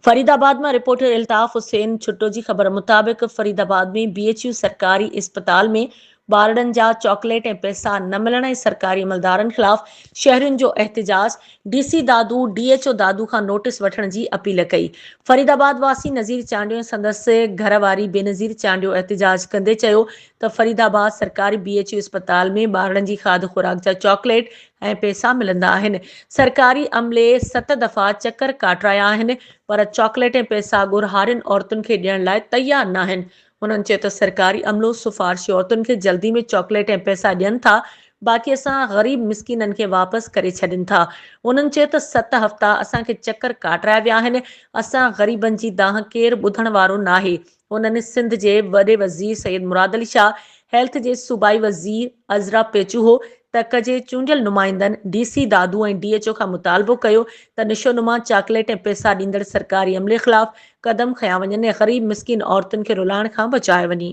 फरीदाबाद में रिपोर्टर इल्ताफ हुसैन छुट्टो जी ख़बर मुताबिक़ फरीदाबाद में BHU सरकारी अस्पताल में ॿारनि जा चॉकलेट ऐं पैसा न मिलण ऐं सरकारी अमलदारनि ख़िलाफ़ शहरियुनि जो एहतिजाज। DC दादू DHO दादू खां नोटिस वठण जी अपील कई। फरीदाबाद वासी नज़ीर चांडियो ऐं संदसि घरवारी बेनज़ीर चांडियो एहतिजाज कंदे चयो त फरीदाबाद सरकारी BHU अस्पताल में ॿारनि जी खाद खुराक जा चॉकलेट ऐं पैसा मिलंदा आहिनि। सरकारी अमले 7 दफ़ा चकर काटराया आहिनि पर चॉकलेट ऐं पैसा गुरहारियुनि औरतुनि खे ॾियण लाइ तयार न आहिनि। उन्हनि चयो त सरकारी अमलो सिफारिशी औरतुनि खे जल्दी में चॉकलेट ऐं पैसा ॾियनि था, बाक़ी असां ग़रीब मिसकिननि खे वापसि करे छॾनि था। उन्हनि चयो त 7 हफ़्ता असांखे चकर काटराया विया आहिनि, असां ग़रीबनि जी दाह केरु ॿुधण वारो न आहे। उन्हनि सिंध जे वॾे वज़ीर सैयद मुराद अली शाह, हेल्थ जे सूबाई वज़ीर अज़रा पेचूहो, तक जे चूंडियल नुमाइंदनि DC दादू ऐं DHO खां मुतालबो कयो त निशोनुमा चॉकलेट ऐं पैसा ॾींदड़ सरकारी अमले ख़िलाफ़ क़दम खयां वञनि ऐं ग़रीब मिसकिन औरतुनि खे रुलाइण खां बचायो वञे।